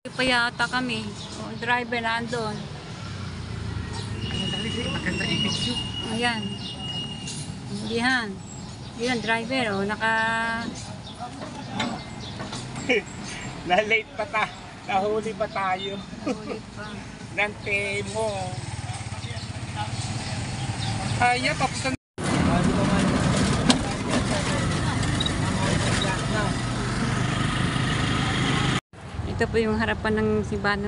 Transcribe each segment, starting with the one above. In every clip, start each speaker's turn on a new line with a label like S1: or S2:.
S1: Pa yata kami. O, driver na andun.
S2: Maganda i-video.
S1: Ayan. Hindihan. Yun, driver. O,
S2: Na-late pa ta. Nahuli pa tayo.
S1: Nahuli pa.
S2: Nante mo. Ay, tapos na.
S1: Ito po yung harapan ng simbahan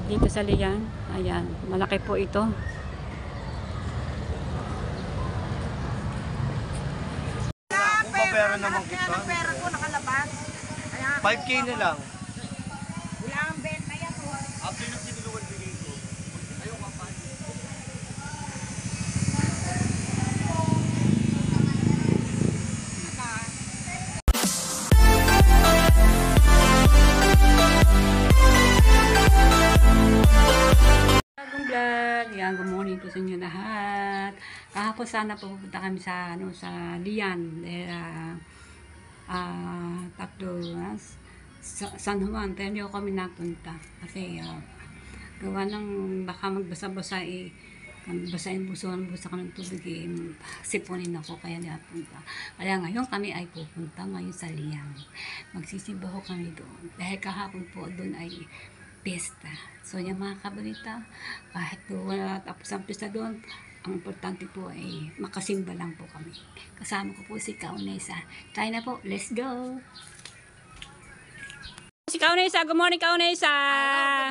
S1: dito sa Liang. Ayan, malaki po ito.
S2: Pera naman kita.
S3: Pera ko nakalabas.
S2: 5K na lang.
S3: Wala ang benta yan.
S2: After na sinuluwan bigay ko. Ayaw ka pa.
S1: Bagong vlog. Yan, good morning po sa inyo lahat. Kahapon sana pupunta kami sa Lian. San Juan, pero hindi ako kami napunta. Kasi gawa ng baka magbasa-basa basahin busa ko ng tubig siponin ako kaya napunta. Kaya ngayon kami ay pupunta ngayon sa Lian. Magsisimba ko kami doon. Dahil kahapon po doon ay pesta. So yung mga kabalita, kahit wala tapos ang pesta doon, ang importante po ay makasimba lang po kami. Kasama ko po si Kaunesa. Tayo na po, let's go! Si Kaunesa, good morning Kaunesa!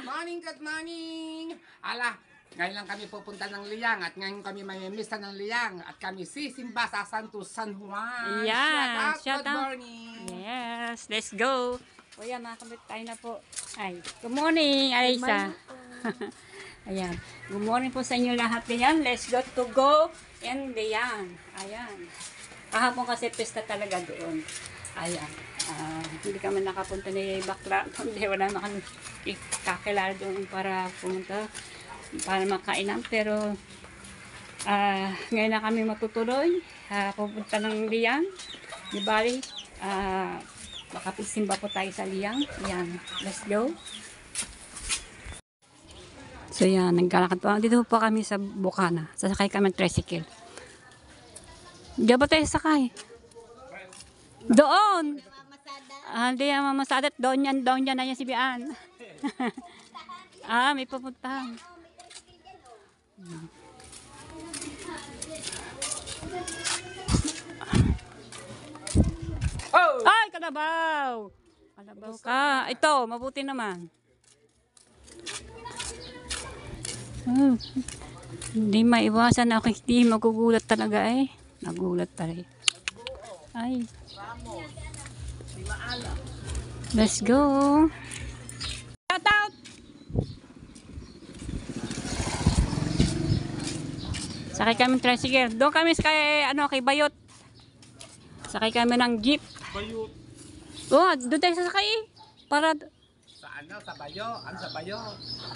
S2: Good morning, good morning! Ala, ngayon lang kami pupunta ng Liang at ngayon kami may misa ng Liang at kami sisimba sa Santo San Juan.
S1: Yeah,
S2: Shout out, good morning!
S1: Yes, let's go! O yan, mga kabit, tayo na po. Ay, good morning, Aisa. Ayan, good morning po sa inyo lahat. Ayan, let's go and Liang. Ayan. Kahapon kasi pesta talaga doon. Ayan. Hindi kami nakapunta ni Bakla. Hindi, wala na kami kakilala doon para pumunta, para makainan. Pero, ngayon na kami matutuloy. Pupunta ng Liang. Di bali, makapisimba po tayo sa Liang. Ayan, let's go. So yan, nagkalakad po. Dito po kami sa Bukana. Sasakay kami ng tricycle. Diyan ba tayo sakay? Doon! Hindi yan mamasadat. Doon yan na yan si Bian. May pupuntahan.
S2: Oh!
S1: Ay, kalabaw! Kalabaw ka. Ito, mabuti naman. Hindi maiwasan ako. Hindi magugulat talaga eh. Nagulat talaga. Ay. Let's go. Shout out! Sakay kami ng tricycle. Doon kami kay Bayot. Sakay kami ng jeep.
S2: Bayot.
S1: Oh, doon tayo sasakay eh. Para
S2: Sa ano? Sa Bayo? Ano sa Bayo?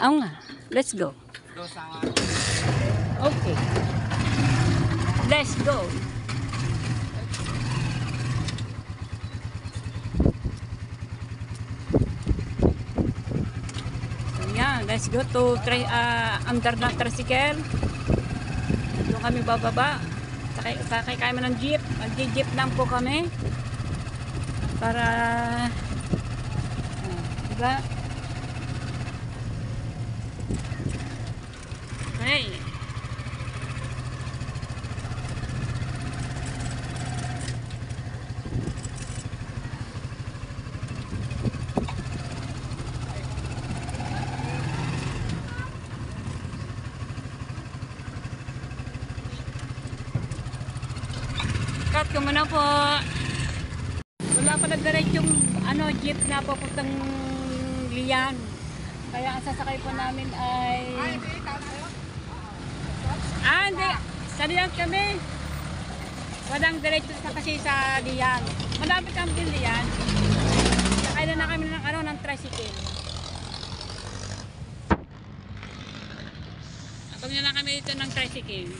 S1: Oo nga. Let's go.
S2: Doon sa...
S1: Okay. Let's go. So yan, let's go to under the tricycle. Doon kami bababa. Sakay kami ng jeep. Mag-jeep lang po kami. Para diba? Hey. Cut ko muna po. Wala pa nagdiretso yung jeep na papuntang Lian. Kaya ang sasakay po namin ay... hindi. Sa Lian kami. Walang diretso na kasi sa Lian. Malapit kami din Lian. Sakay na kami ng tricycle. Abang na kami dito ng tricycle.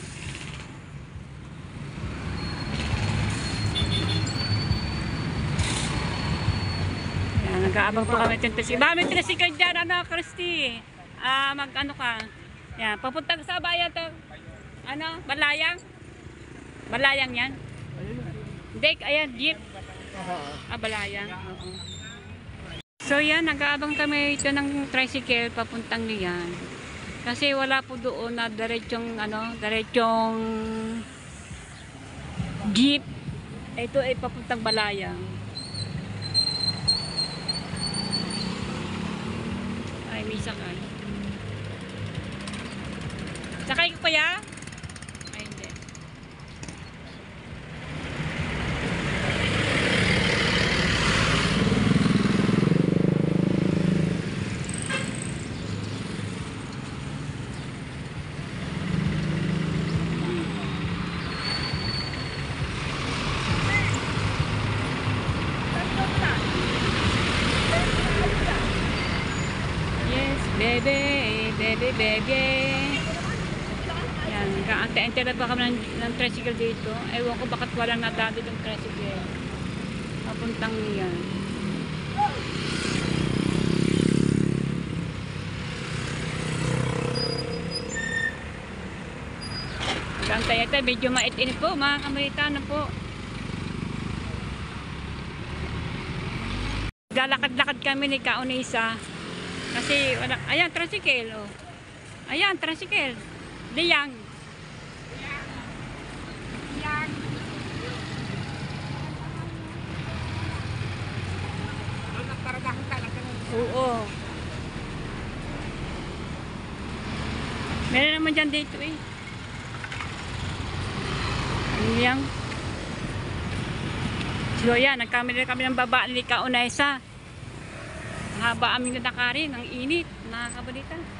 S1: Nag-aabang po kami ng tricycle. Ba, may tricycle dyan, ano, Christy? Mag-ano ka? Yan, papunta ka sa bayan to. Ano, Balayang? Balayang yan? Hindi, ayan, jeep. Balayang. Oo. So yan, nag-aabang kami ito ng tricycle papuntang Lian. Kasi wala po doon na diretsong, ano, diretsong jeep. Ito ay papuntang Balayang. Ay, may sakay. Sakay ko kaya? Ay, hindi. Yes, baby, baby, baby. Yan, kaante-ante na pa kami ng tricycle dito. Ewan ko bakit walang nadali ng tricycle. Papuntang yan. Kaante-ante, medyo mait-init po mga Kamaritano po. Galakad-lakad kami ni Kaunisa. Kasi wala, ayan tricycle oh. Ayan tricycle. Liang.
S3: Yan.
S2: Nagparadahan ka lang.
S1: Oo. Meron naman dyan dito eh. Liang. So ayan, nagkamili kami ng baba ni Kaunisa. Haba aming nadakarin, ang init, nakakabalita. Dito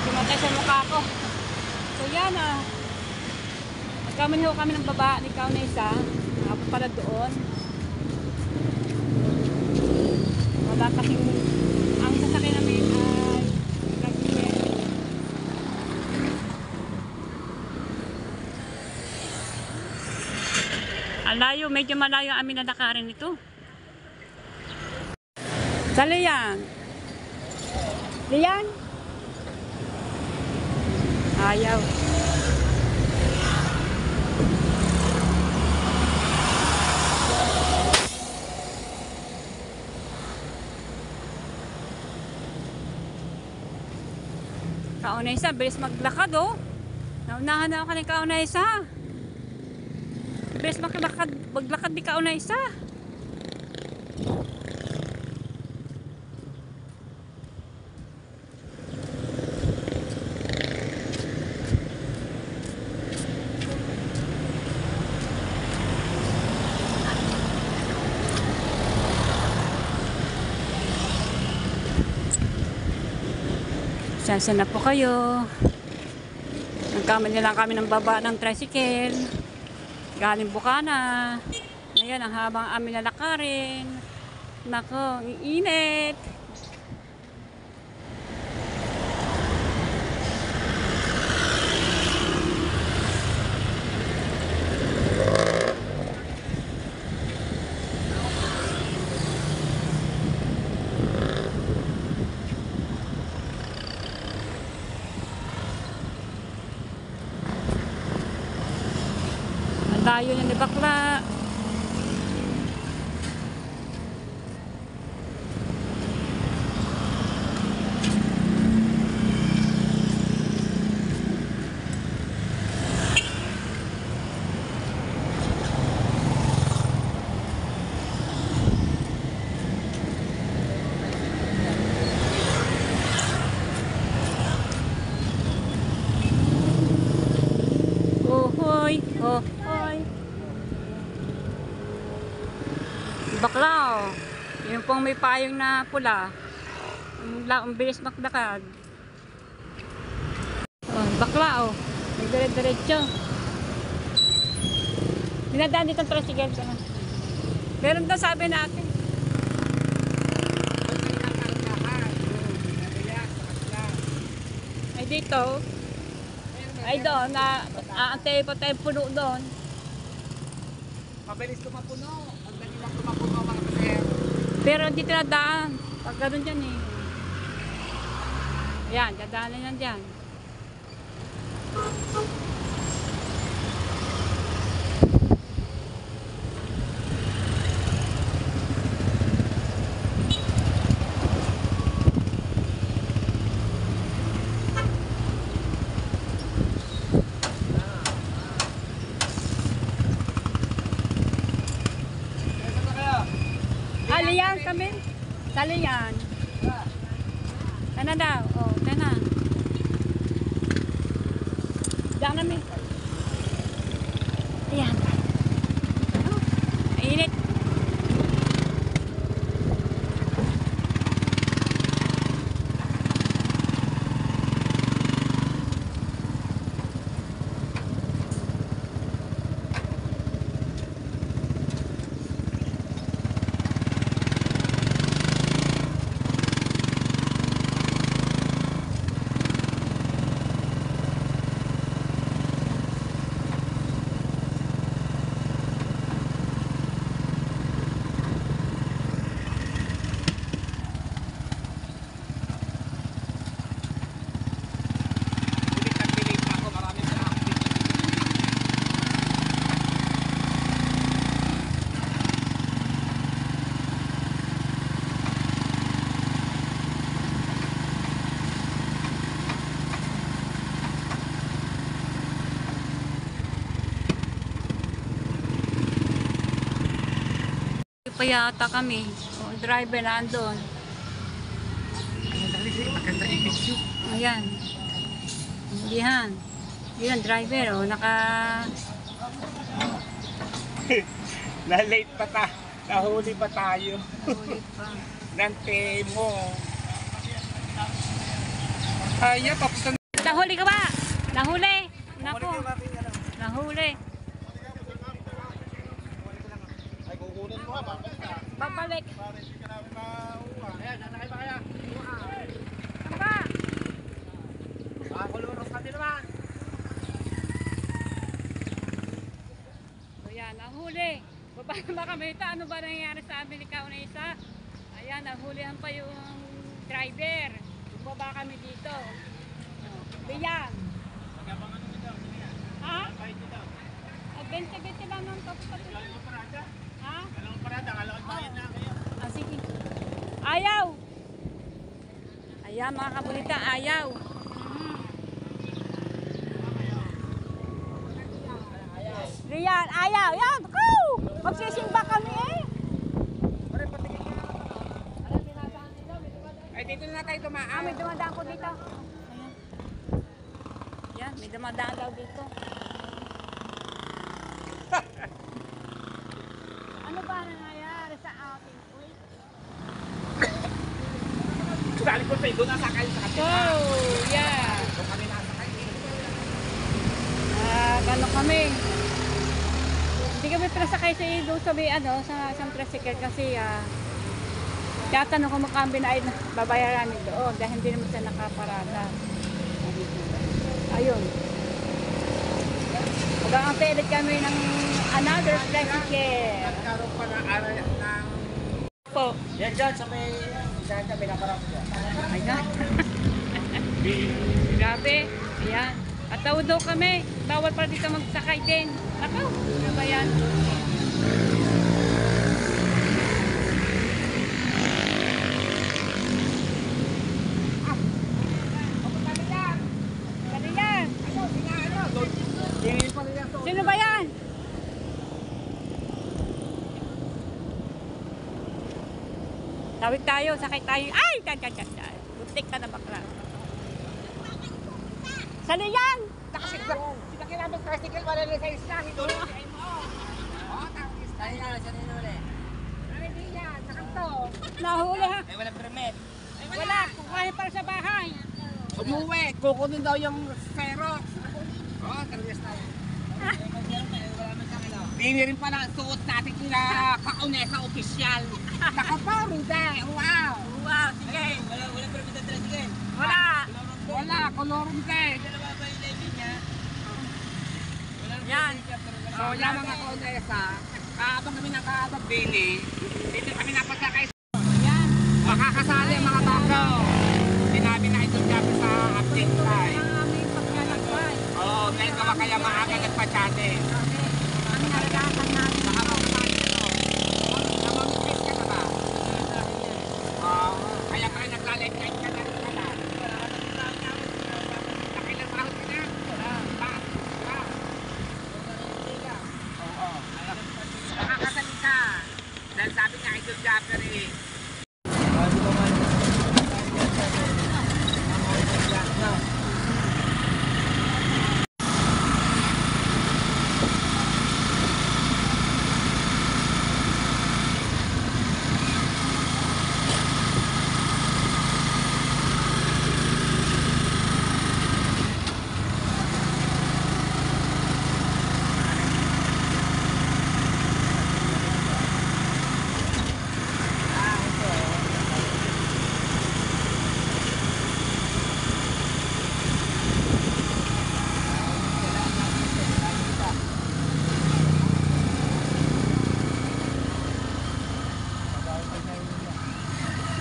S1: matay sa mukha ko. So yan ah. Nagkamili ho kami ng baba ni Kaunisa. Nakapot pala doon. Wala kasing ang sasakyan namin ay nag-iwet. Alayo, medyo malayo ang amin nadakarin ito. Sa Liang. Liang? Ayaw. Kaunisa, bilis maglakad oh. Naunahan na ako ni Kaunisa. Bilis maglakad ni Kaunisa. Saan na po kayo? Nagkamali lang kami ng baba ng tricycle. Galing Bukana. Ngayon, ang habang amin lalakarin. Nako, ang init. Layo niya ni bakla. Ohoy, ohoy. Bakla oh. Yung pong may payong na pula. Ang bilis maglakad. Oh, bakla oh. May dire-diretso. Dinadaan dito ang tricycle. Meron daw sabi natin. dito. Ay doon, aantay pa tayo puno doon.
S2: Mabilis tumapuno. Ang dali lang tumapuno mga sir.
S1: Pero hindi tinadaan. Pag gano'n dyan eh. Ayan, dadaanan yan dyan. Aliyan kami. Saliyan. Tana daw. Oh, tana. Diyan namin. Ayan. Oh, mainit.
S2: Pilit pa ako. Marami pa ako.
S1: Pa yata kami. Oh, driver na andun.
S2: Maganda i-video.
S1: Ayan. Yan. Yan, driver. Oh,
S2: Na-late pa ta. Nahuli pa tayo.
S1: Nahuli pa.
S2: Nante mo. Ay, papunta na.
S1: Nahuli ka ba? Nahuli. Nako. Nahuli.
S4: Ay, kukunin mo ha, babalik ka.
S1: Babalik.
S4: Hindi ka namin mauwa. Ayan, nanakay ba kaya?
S1: Ano ba?
S2: Kulurong ka din naman.
S1: O yan, nahuli. Baba ba kami ito? Ano ba nangyayari sa amin ikaw na isa? Ayan, nahulihan pa yung driver. Bumaba kami dito. Biyan. Ha? 20-20 lang ng top. Ha?
S4: Dalawang parada, kalawang bayan na kayo.
S1: Ah, sige. Ayaw! Ayan mga kabulita, ayaw. Riyan, ayaw! Yan! Go! Magsisimba kami eh!
S2: Ay, dito na tayo
S1: Ah,
S2: dumaan.
S1: may dumadaan ko dito. Ayan. Yan, may dumadaan daw dito. Ano ba nangyayari sa ating uy?
S2: Dali ko tayo, doon nasakay sa kapila.
S1: Oh, yeah!
S2: Doon kami nasakay.
S1: Gano'n kami. Hindi kami pinasakay sa doon sa sa tricycle kasi tatanong kung magkambin ay babayaran nito doon dahil hindi naman siya nakaparada. Ayun. Mag-aantay ulit kami ng another tricycle.
S2: Nagkaroon pa ng
S1: Po.
S4: Yan dyan, sa may isahan dyan, may nakarap dyan.
S1: My God. Grabe. Ayan. At tawad daw kami. Bawal pa dito magsakay din. Nakaw. Ano ba yan? Ano yan? Sino ba yan? Tawid tayo, sakay tayo. Ay! Buntik ka na bakla. Saan yan?
S2: Sinakay namin tricycle, wala na sa isla. Ito na.
S4: Tayo na, saan yun ulit?
S1: Nahuli ha?
S4: Ay, walang permit.
S1: Wala, kukuhanin para sa bahay.
S2: Umuwi, kukunin daw yung Xerox. Oo, talagas tayo. Hindi rin pala ang suot natin kina kaunesa opisyal. Nakaparuda, wow.
S1: Wow, sige.
S4: Walang permit ang tricycle.
S1: Wala.
S2: Wala, lorong din. Yan. So yan mga kaunesa, kaabang kami ng kaabang bini, dito kami napasakay.
S1: Ayan.
S2: Makakasali mga bakaw. Sinabi na ito dyan sa update line.
S1: Ang aming paglalakbay.
S2: Oo, dahil gawa kaya maaga nagpatsate.
S1: Ang nalalakan namin.
S2: Sa habang naman ito. Namamipis ka na ba? Kaya kaya naglalay-light ka na rin ka na. Nakilang round ka na. Oo. Nakakasalita. Dahil sabi nga Idol Japper eh.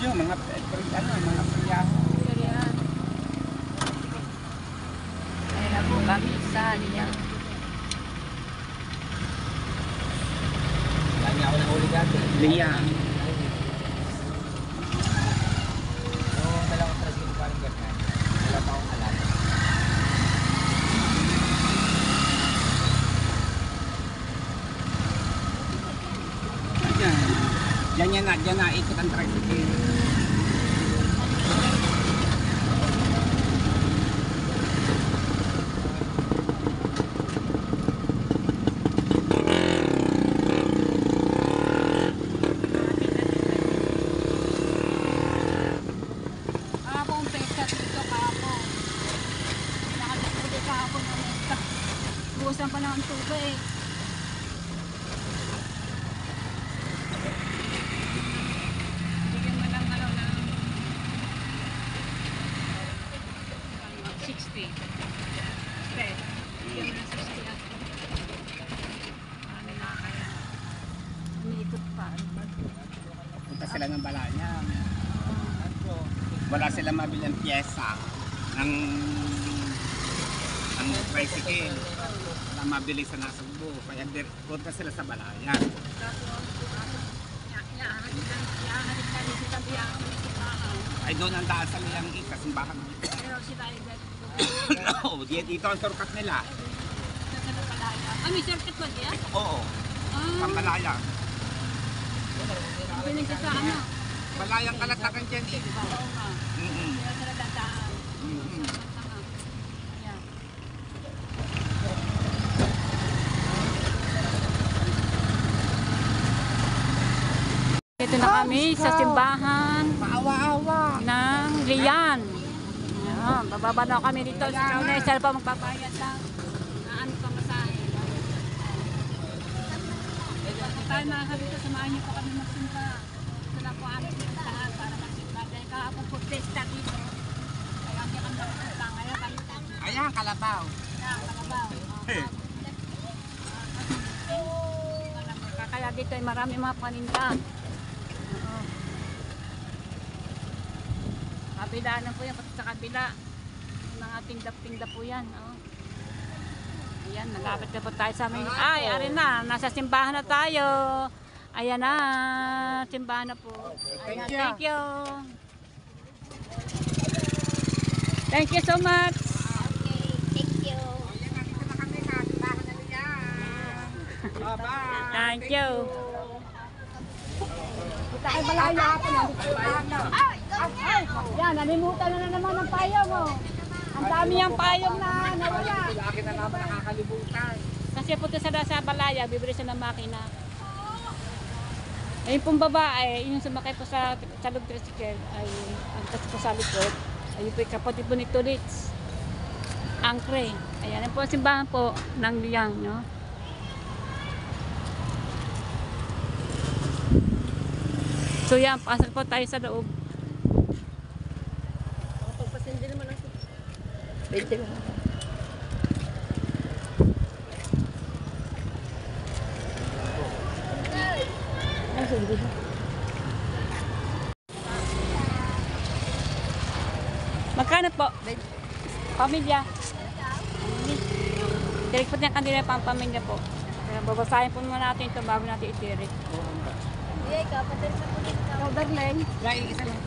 S2: Yung mga mga priyaho.
S1: Ayan. Ayan na po kami sa Liang.
S4: Lagi ako ng huli dati.
S2: Liyang.
S4: Yung dalawang tricycle parang ganyan. Wala pa akong alam.
S2: Ayan. Yan na, ikot ang tricycle.
S1: Kahapon, pesa dito kahapon. Nakalimutin kahapon na mesa. Buwasan pa ng tuba eh. Bigyan mo ng ano ng 60. Bigyan mo ng 60 at ano na kaya. Umiikot pa.
S2: Punta sila ng Balayang. Wala sila mabilang pyesa ng tricycle. Wala mabili sa Nasugbo. Kaya punta sila sa Balayang. Ay doon ang daan sa Liang kasimbahan. Oo, dito ang surkat nila.
S1: May circuit ba diyan?
S2: Oo, ang Balayang.
S1: Hindi sa ano?
S2: Balayang kalatakan dyan eh.
S1: Oo nga.
S2: Mm-mm.
S1: Kaya sila dadaan.
S2: Mm-mm.
S1: Ayan. Ito na kami sa simbahan
S2: Maawa-awa.
S1: ng Lian. Ayan, bababa na kami dito. Si Kaunay, sila pa magbabayad lang. Ano pa masahe. Tayo mga kabito, samahan niyo po kami magsimba. Ito na po aming pinuntahan para magsimba. Dahil kahapon po testa dito. Kaya kami kami nakapunta. Ngayon kami
S2: Ayan, kalabaw.
S1: kalabaw. Kaya dito ay marami mga paninda. Oo. Kabilaan po yan, pati sa kabila. Yung mga tinda-tinda po yan. Oo. Ayan, nagkakit na po tayo sa amin. Ay, arin na, nasa simbahan na tayo. Ayan na, simbahan na po. Ayan, thank you. Thank you so much.
S2: Ayan, nandito na kami sa simbahan na Liang. Bye-bye.
S1: Thank you.
S3: Kita kay Balaya ako na.
S1: Yan, nalimutan na naman ng payong. Oh. Ang dami niyang payong na nawala.
S2: Akin na naman nakakalibutan.
S1: Kasi punta sila sa Balaya, bibili siya ng makina. Ayun pong babae, yung sumakay po sa loob tricycle, ay ang kasi po sa likod. Ayun po yung kapatid po ni Tulits. Angkre. Ayan, yan po ang simbahan po ng Liang, no? So yan, pasok po tayo sa loob.
S3: 20 lang. Ay, sige.
S1: Magkano po? Pamilya. Tirik po niya kanila pang pamilya po. Kaya babasahin po muna natin ito bago natin itirik.
S3: Ikaw, darling.
S2: Dahil isa lang.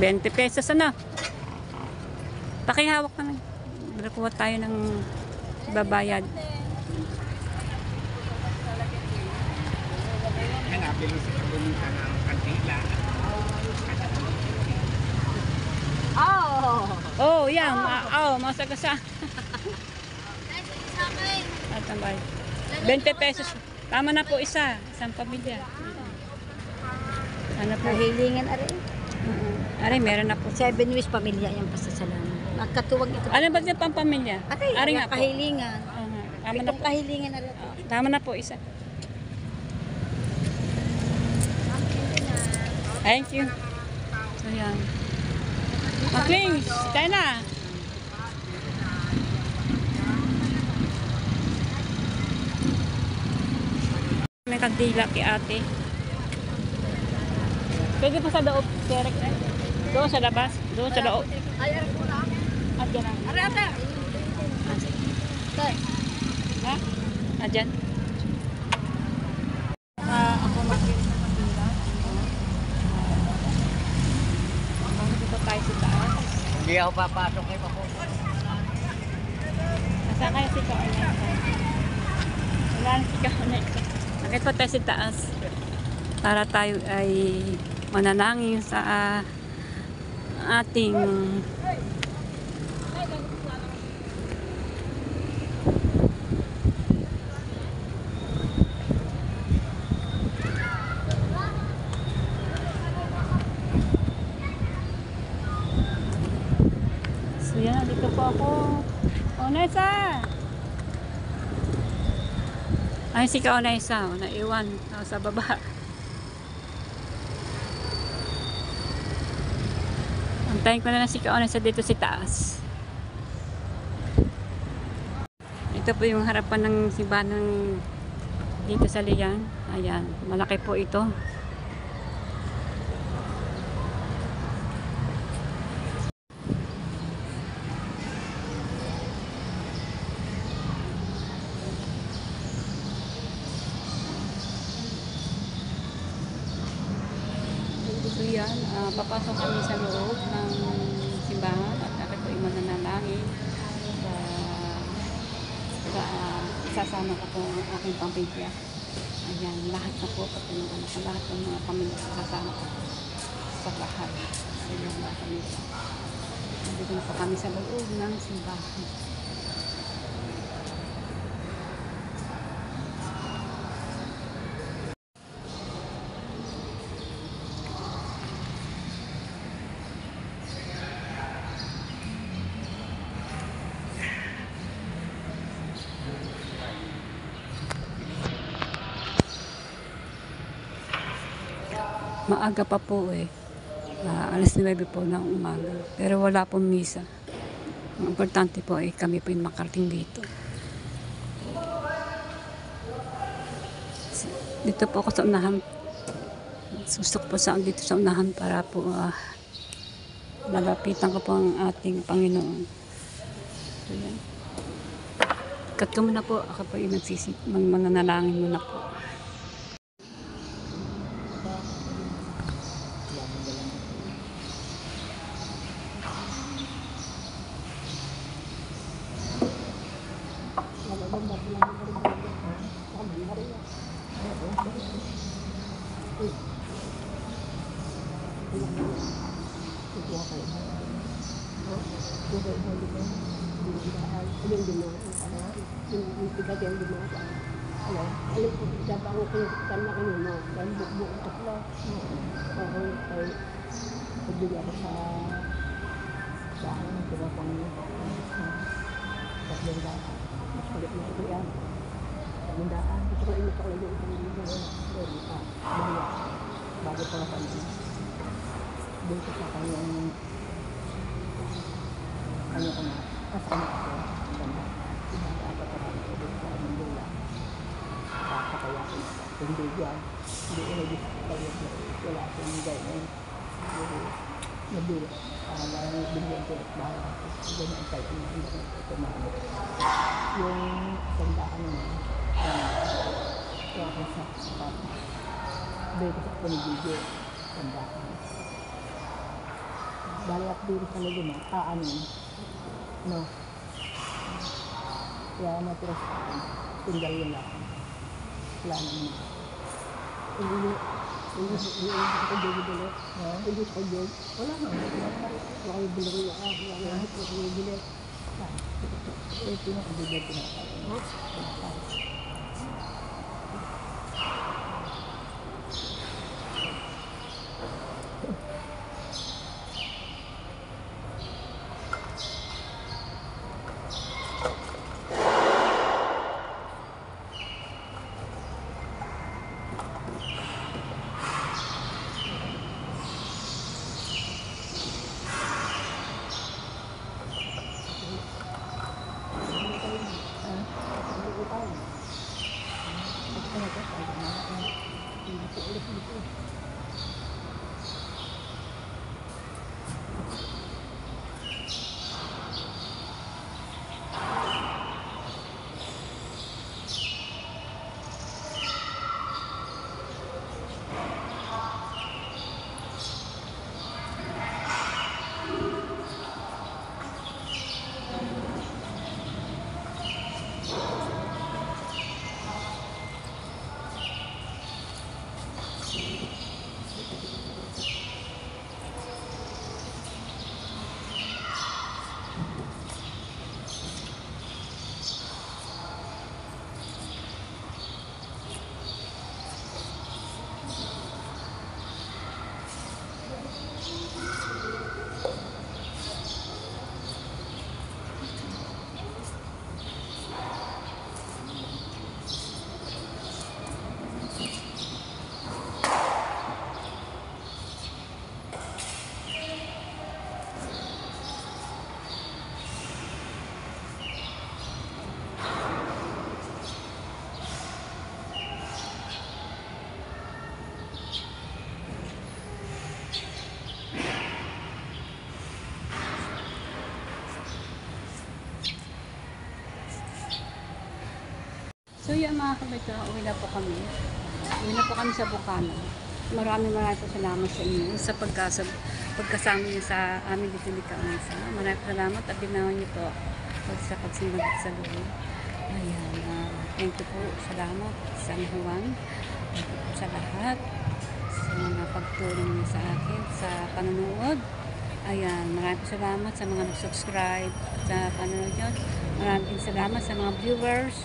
S1: 20 pesos ano? Pakihawak na lang. Nakuha tayo ng babayad.
S2: Hanapin mo sa kabunita ng kantila.
S3: Oh!
S1: Oh, yeah. Masagasa. Tatambay. 20 pesos. Tama na po isa. Isang pamilya. Ano po?
S3: Kahilingan, aray.
S1: Aray, meron na po.
S3: 7 weeks pamilya yung pasasalamat. Magkatuwag ito.
S1: Alam ba niya pang pamilya?
S3: Aray,
S1: Aray nga po.
S3: kahilingan.
S1: Tama na
S3: Itong
S1: po.
S3: kahilingan, aray.
S1: Tama na po isa. Thank you. So yan. Maclean, tayo na. May kandila kay ate. Pwede pa sa loob, Derek. Doon sa labas. Doon sa loob.
S3: Ay, aray ko lang.
S1: At yan ang.
S3: Aray, aray.
S1: Ha? Ah, dyan. Ako makinig sa kandila. Dito tayo sa taas.
S4: Hindi ako papasok kayo pa po.
S1: Nasaan kaya si Kaonay? Wala na si Kaonay. Nakit po tayo sa taas. Para tayo ay mananangin sa ating so yan, dito po ako. Onesa! Ay, si Kaonesa, naiwan sa baba. Antayin ko na lang si Kaonesa dito sa taas. Ito po yung harapan ng simbahan ng dito sa Liang. Ayan, malaki po ito. So yan, papasok kami sa loob ng simbahan at ako po yung mananalangin sa sasama ko po ang aking pamilya. Ayan, lahat na po pati ng anak ko, lahat ng mga pamilya sasama ko sa bahay. So yan, mga pamilya. Nandito na po kami sa loob ng simbahan. Maaga pa po eh. Alas 9 po ng umaga. Pero wala pong misa. Ang importante po ay kami po yung makarating dito. Dito po ako sa unahan. Gusto ko po dito sa unahan para po malapitan ko po ang ating Panginoon. So yan. Kat ko muna po. Ako po yung mananalangin muna po.
S5: ano ko na, kasama ako. Dapat ako doon sa Manila. Kaya hindi yan. Hindi ulit kayo. Wala akong gawin. Nabilang. Nabigyan ko at bahala ako. Ganyan tayo. Hindi ko tumamit. Yung sandaan naman. Kaya ako sa papa. Dahil ko sa panibigyo. Sandaan. Dahil at dito sa lagi na. No. Kaya natira sa akin. Tinggal yun lang. Wala naman. Hindi ko dili-dili. Hindi ko dili. Wala naman. Wala kayo bilari. Wala kayo bilari. Ito yung kabigay pinakain.
S1: So yan mga kabito, uwi na po kami. Uwi na po kami sa Bukana. Maraming po salamat sa inyo sa pagkasama niyo sa amin dito ni Kaunsa. Maraming salamat at binawan niyo po sa pagsimag sa loob. Ayan, thank you po. Salamat sa Juan. Thank you po sa lahat. Sa mga pagtulong niyo sa akin, sa panonood. Ayan, maraming salamat sa mga nag-subscribe at sa panonood yun. Maraming salamat sa mga viewers.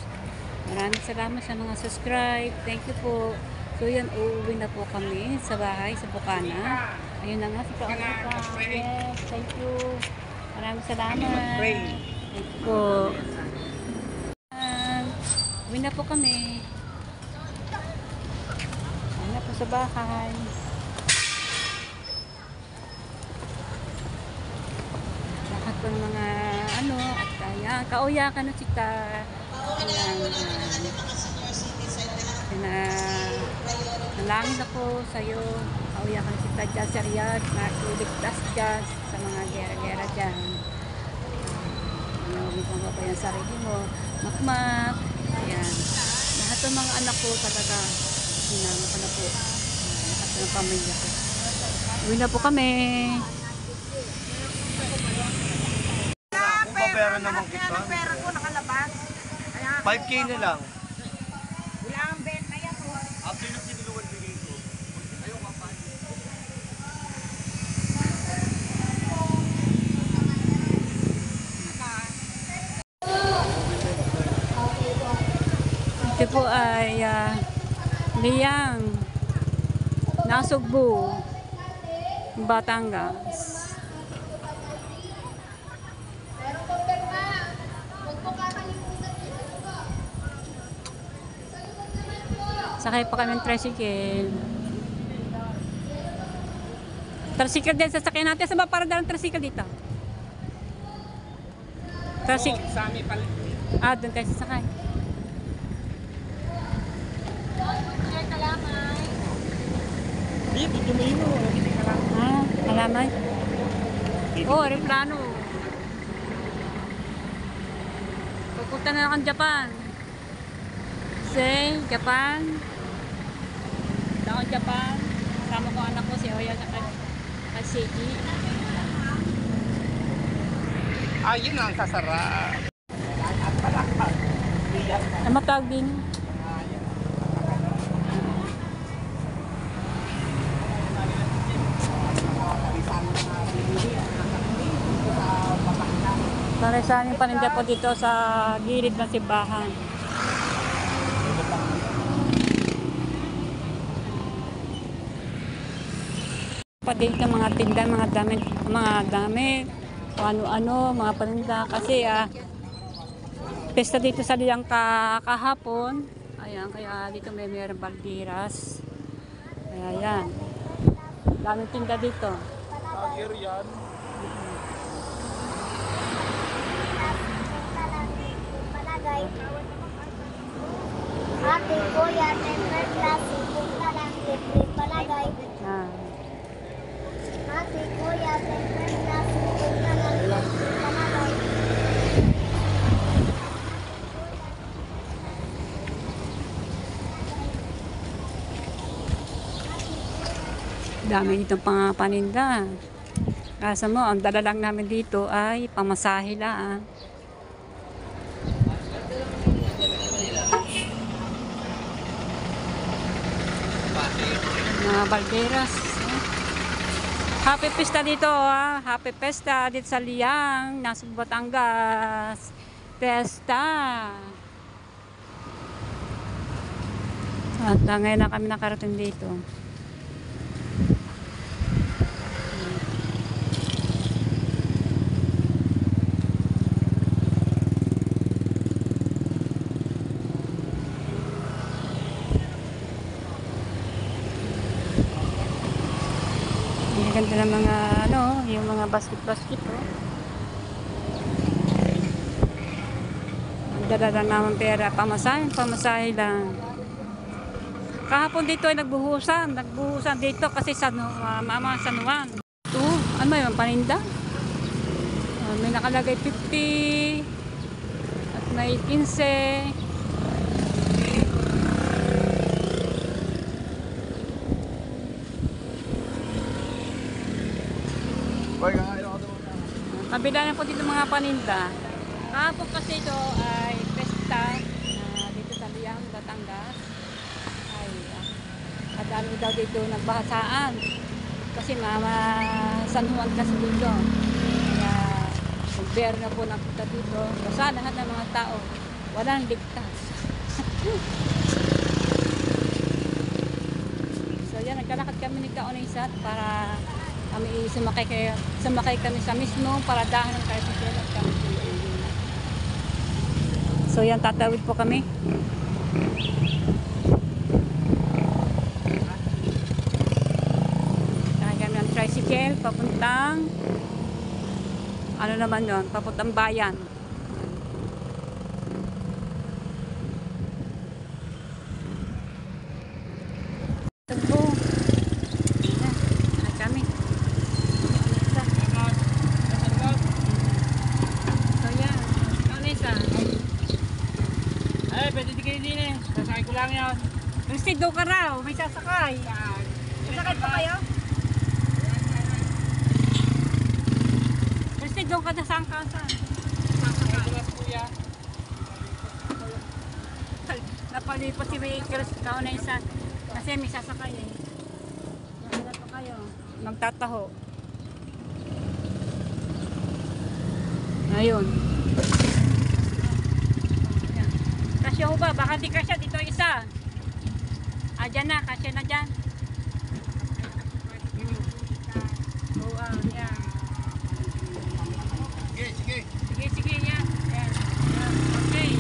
S1: Maraming salamat sa mga subscribe. Thank you po. So yan, uuwi na po kami sa bahay, sa Bukana. Ayun na nga, si Kaunsa. Yes, thank you. Maraming salamat. Thank you po. Uwi na po kami. Uwi na po sa bahay. Lahat po ng mga at kaya, kauyakan na sita. Nalangin ako sa iyo. Kauyakan si Tadja sa Riyadh na iligtas dyan sa mga gera-gera dyan. Hindi kong babayan sarili mo. Makmak. Ayan. Lahat ng mga anak ko talaga sinama ko na po. Lahat ng pamilya ko. Uwi na po kami.
S6: Pera naman kita.
S3: Pera ko nakalabas.
S6: 5K na lang.
S3: Wala ang benta yan.
S6: After na tinulungan bigay ko. Ayaw ka pa.
S1: Ito po ay Liyang Nasugbu, Batangas. Sakay pa kami ng tricycle. Tricycle din, sasakyan natin. Saan ba para dalang tricycle dito? Kasi,
S2: Oo, sa amin pala.
S1: doon tayo sasakay.
S6: Di, dito mo yun.
S1: Halaman. Aeroplano. Pupunta na akong Japan. Say, Japan. Punta akong Japan. Kasama ko anak ko si Oya sa Seiji.
S2: Ayun ang sasarap.
S1: Ano matawag din? Sari-sari yung paninda po dito sa gilid ng simbahan. Pa dito mga tinda, mga damit, kung ano-ano, mga paninda. Kasi pesta dito sa Liyang kahapon. Ayan, kaya dito may mayroong baldiras. Kaya yan. Daming tinda dito.
S6: Agir yan.
S7: Palagay. Ate, kuya, temper klase, punta lang libre palagay.
S1: Ah.
S7: Ate, kuya, temper klase, punta lang libre palagay.
S1: Dami dito pang paninda. Kasa mo, ang dala lang namin dito ay pamasahe lang. Mga balderas. Happy Pesta dito Happy Pesta dito sa Liyang, nasa Batangas. Pesta. At ngayon na kami nakarating dito. Ang ganda ng mga yung mga basket oh. Ang dala lang naman pera, pamasahe lang. Kahapon dito ay nagbuhusan dito kasi sa Mama San Juan. Ito, ano ba yun, paninda? May nakalagay 50 at may 15. Kabila na po dito mga paninda. Kahapon kasi ito ay pesta dito sa Liyang, Batangas. Ay, at ano daw dito nagbahasaan. Kasi Mama San Juan kasi dito. Kaya gobyerno po napunta dito. Basta lahat ng mga tao. Walang ligtas. So yan, nagkalakad kami ni Kaonisat para kami sumakay kami sa mismo paradahan ng tricycle at kami. So yan, tatawid po kami. Sakay kami ng tricycle papuntang ano naman yun, papuntang bayan. Ito. Ayan, sakay kami. So yan, Kaonisa.
S6: Ay, pwede di kayo din eh. Sasakay ko lang yan.
S1: Christy, doon ka raw, may sasakay.
S3: Sasakay pa kayo?
S1: Christy, doon ka na sa angkasa.
S6: Sasakay ko lang kuya.
S1: Napalipot si Kaonisa kasi may sasakay eh. Wala pa kayo. Magtataho. Ayun. Ayan. Kasya ho ba? Baka di kasya. Dito isa. Dyan na. Kasya na dyan. Oo, yan.
S6: Sige.
S1: Sige, yan. Yan. Okay.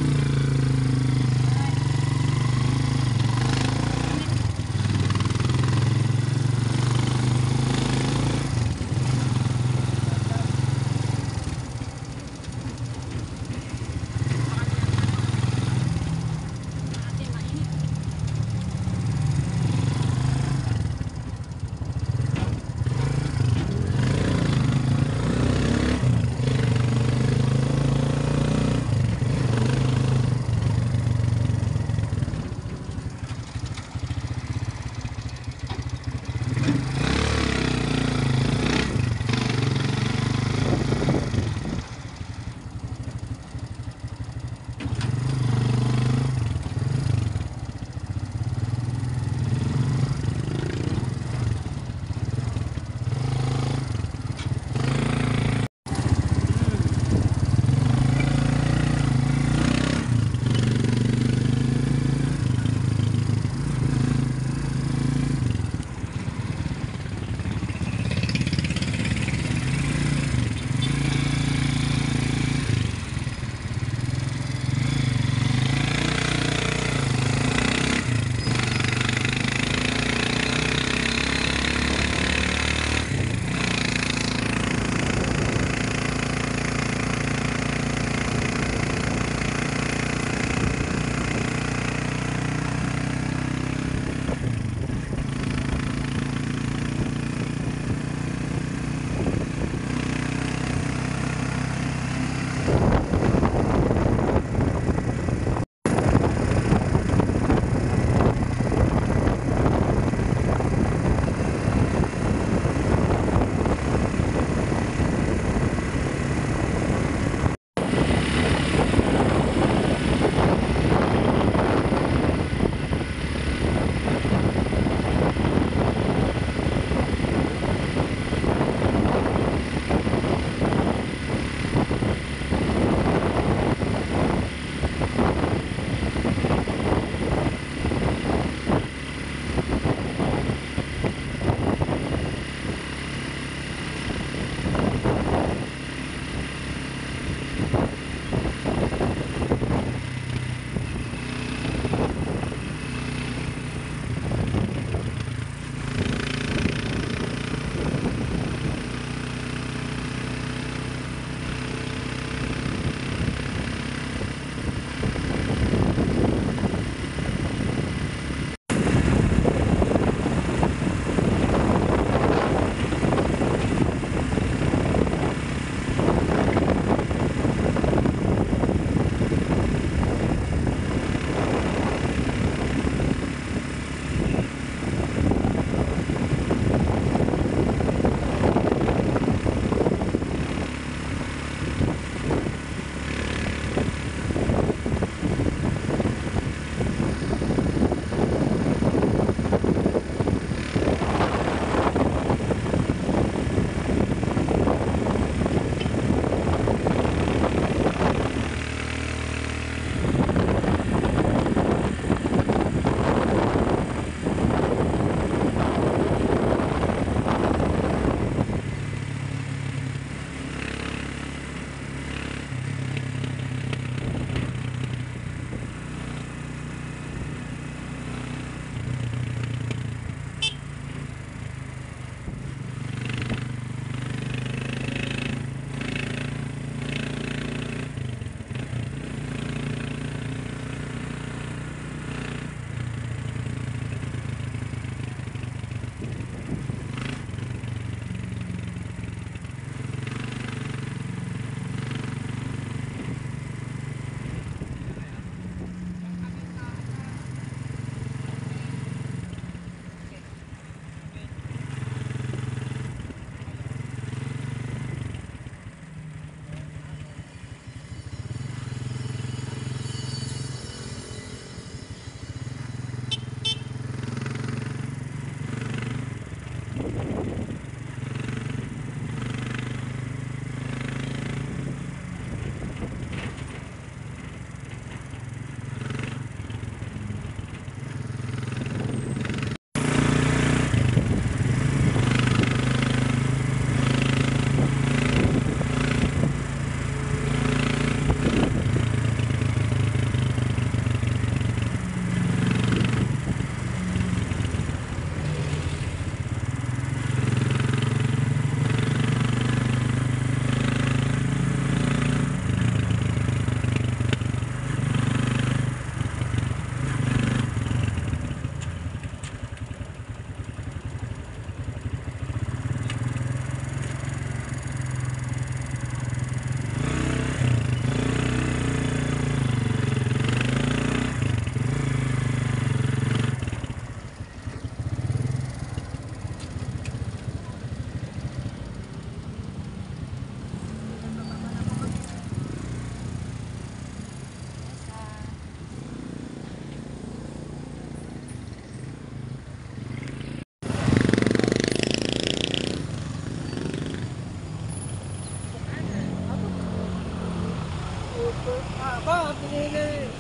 S6: Ba, pinili.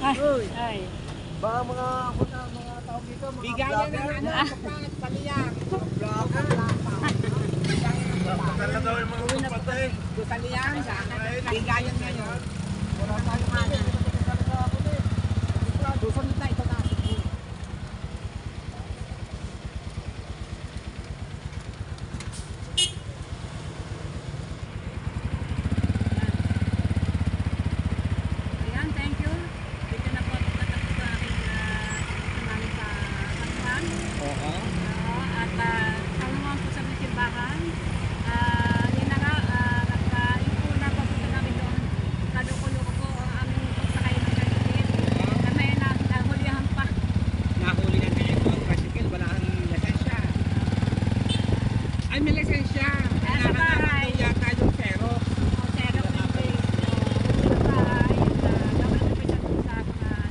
S1: Ay.
S6: Baka mga tao dito, mga
S2: Bigayan ng
S6: vlogger.
S2: ano, kapalat sa liyang.
S6: Vlogger. Talaga daw yung mga kapatid.
S2: Doon sa liyang, bigayan ngayon.
S6: Wala tayong kanin. Talaga ako din.
S2: Susunod na ito na.
S1: Ayan, thank you. Dito na po ako tatapos sa aking sumali sa San Juan.
S2: Oo.
S1: At San Juan po sa simbahan. Yun na nga, yung una papunta namin doon, kaduko-luko po ang aming pagsakay ng tricycle. Kami nahulihan pa.
S2: Nahuli na tayo ito. Tricycle, wala kang lisensya. Ay, may lisensya.
S1: Sa bahay.
S2: Kailangan yata yung pero.
S1: Pero hindi. Sa bahay, gawin ko siya doon sa mga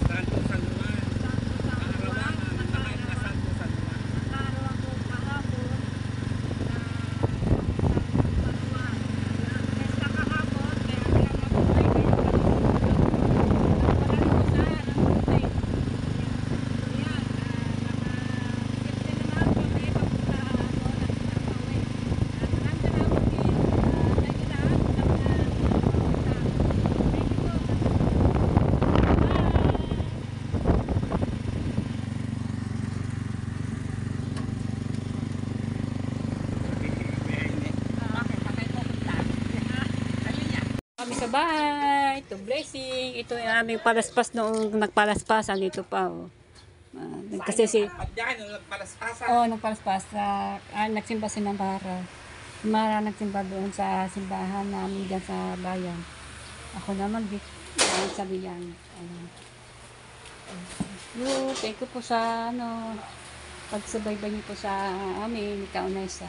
S2: Santo San Juan. Arawan, nakakain na Santo San Juan. Kami sa bahay, to blessing. Ito yung aming palaspas noong nagpalaspasan dito pa. Oh. Kasi si At yan, yung nagpalaspasan.
S1: nung palaspas, nagsimba si Mara. Mara nagsimba doon sa simbahan namin dyan sa bayan. Ako naman, sa biyan. Thank you po sa pagsubaybay niyo po sa amin, Kaunay sa